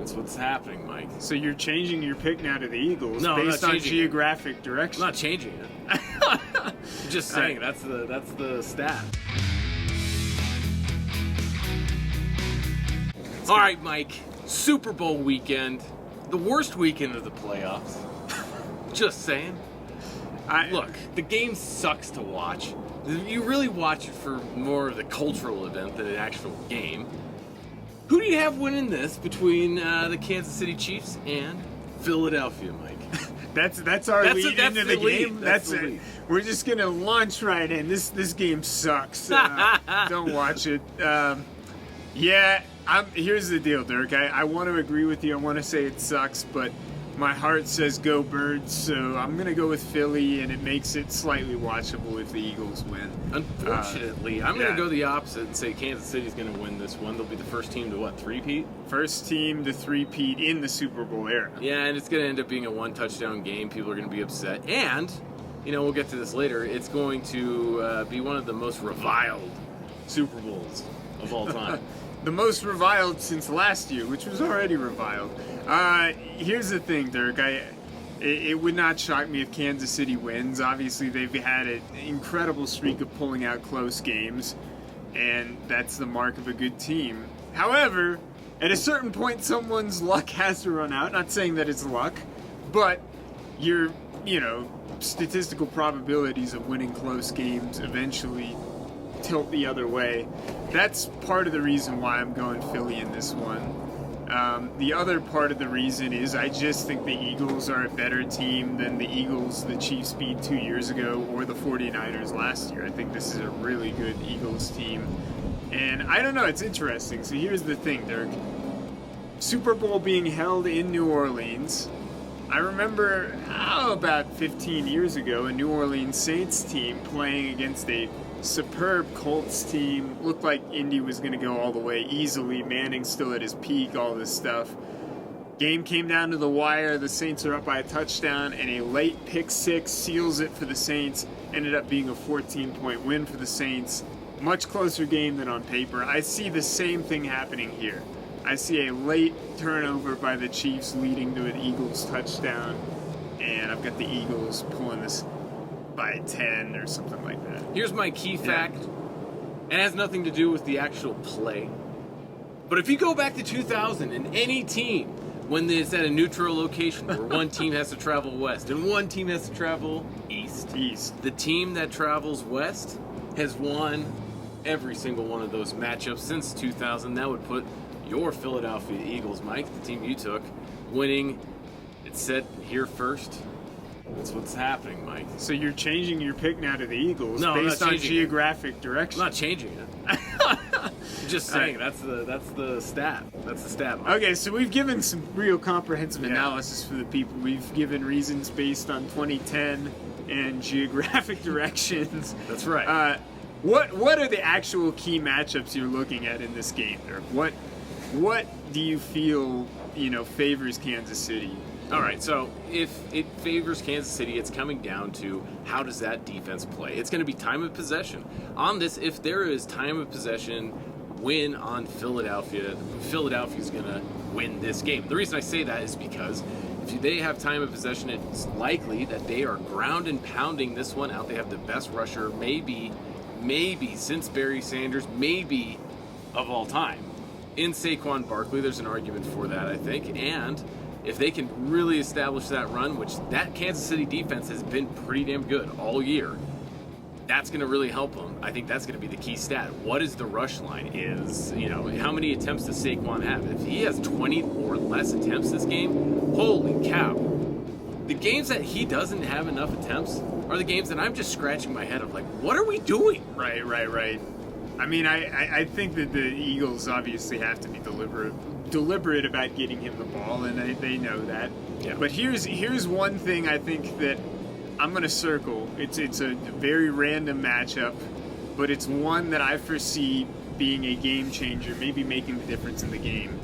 That's what's happening, Mike. So you're changing your pick now to the Eagles No, I'm based not on changing geographic direction. I'm not changing it. I'm just saying that's the stat. All right, Mike. Super Bowl weekend, the worst weekend of the playoffs. Just saying. Look, the game sucks to watch. You really watch it for more of the cultural event than an actual game. Who do you have winning this between the Kansas City Chiefs and Philadelphia, Mike? That's our lead into the game. That's the lead. We're just gonna launch right in. This game sucks. Don't watch it. Here's the deal, Dirk. I want to agree with you. I want to say it sucks, but my heart says go Birds, so I'm going to go with Philly, and it makes it slightly watchable if the Eagles win. Unfortunately, I'm going to go the opposite and say Kansas City's going to win this one. They'll be the first team to, three-peat? First team to three-peat in the Super Bowl era. Yeah, and it's going to end up being a one-touchdown game. People are going to be upset. And, we'll get to this later, it's going to be one of the most reviled Super Bowls of all time. The most reviled since last year, which was already reviled. Here's the thing, Dirk. It would not shock me if Kansas City wins. Obviously, they've had an incredible streak of pulling out close games, and that's the mark of a good team. However, at a certain point, someone's luck has to run out. Not saying that it's luck, but your, statistical probabilities of winning close games eventually tilt the other way. That's part of the reason why I'm going Philly in this one. The other part of the reason is I just think the Eagles are a better team than the Eagles the Chiefs beat 2 years ago or the 49ers last year. I think this is a really good Eagles team. And I don't know, it's interesting. So here's the thing, Dirk. Super Bowl being held in New Orleans. I remember about 15 years ago, a New Orleans Saints team playing against a superb Colts team. Looked like Indy was going to go all the way easily. Manning still at his peak, all this stuff. Game came down to the wire. The Saints are up by a touchdown, and a late pick six seals it for the Saints. Ended up being a 14-point win for the Saints. Much closer game than on paper. I see the same thing happening here. I see a late turnover by the Chiefs leading to an Eagles touchdown, and I've got the Eagles pulling this by 10 or something like that. Here's my key fact. It has nothing to do with the actual play. But if you go back to 2000 and any team, when it's at a neutral location where one team has to travel west and one team has to travel east, the team that travels west has won every single one of those matchups since 2000. That would put your Philadelphia Eagles, Mike, the team you took, winning. It's set here first. That's what's happening, Mike. So you're changing your pick now to the Eagles based on geographic direction? I'm not changing it. I'm just saying that's the stat. That's the stat, Mike. Okay, so we've given some real comprehensive analysis for the people. We've given reasons based on 2010 and geographic directions. That's right. What are the actual key matchups you're looking at in this game, Dirk? What do you feel favors Kansas City? All right, so if it favors Kansas City, it's coming down to how does that defense play. It's going to be time of possession. On this, if there is time of possession win on Philadelphia, Philadelphia's going to win this game. The reason I say that is because if they have time of possession, it's likely that they are ground and pounding this one out. They have the best rusher, maybe since Barry Sanders, maybe of all time. In Saquon Barkley, there's an argument for that, I think, and if they can really establish that run, which that Kansas City defense has been pretty damn good all year, that's going to really help them. I think that's going to be the key stat. What is the rush line? How many attempts does Saquon have? If he has 20 or less attempts this game, holy cow. The games that he doesn't have enough attempts are the games that I'm just scratching my head of, like, what are we doing? Right. I mean, I think that the Eagles obviously have to be deliberate about getting him the ball, and they know that. Yeah. But here's one thing I think that I'm going to circle. It's a very random matchup, but it's one that I foresee being a game changer, maybe making the difference in the game.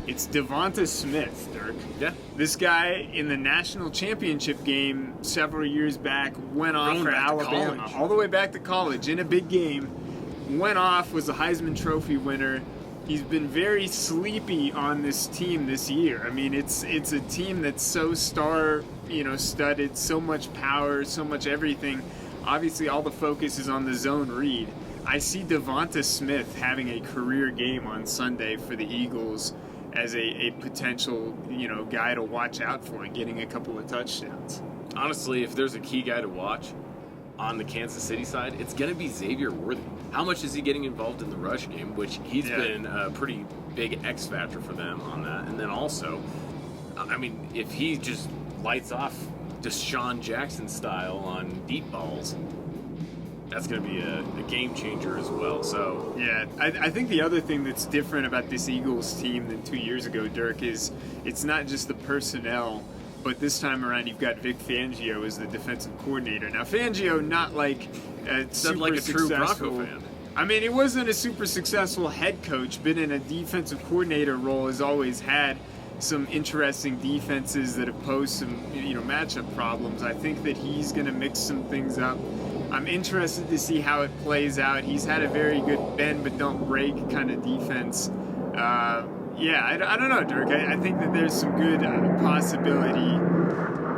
It's Devonta Smith, Dirk. Yeah. This guy in the national championship game several years back went off for Alabama, all the way back to college in a big game. Went off, was a Heisman Trophy winner. he's been very sleepy on this team this year. I mean, it's a team that's so studded, so much power, so much everything. Obviously, all the focus is on the zone read. I see Devonta Smith having a career game on Sunday for the Eagles as a potential, guy to watch out for and getting a couple of touchdowns. Honestly, if there's a key guy to watch on the Kansas City side, it's going to be Xavier Worthy. How much is he getting involved in the rush game, which he's been a pretty big X factor for them on that. And then also, I mean, if he just lights off Deshaun Jackson style on deep balls, that's going to be a game changer as well. So yeah, I think the other thing that's different about this Eagles team than 2 years ago, Dirk, is it's not just the personnel, but this time around you've got Vic Fangio as the defensive coordinator. Now Fangio, not like a super like a true successful Bronco fan. I mean, it wasn't a super successful head coach, been in a defensive coordinator role, has always had some interesting defenses that have posed some matchup problems. I think that he's going to mix some things up. I'm interested to see how it plays out. He's had a very good bend but don't break kind of defense. I don't know, Dirk. I think that there's some good possibility.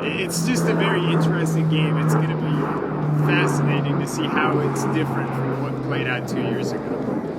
It's just a very interesting game. It's going to be fascinating to see how it's different from what played out 2 years ago.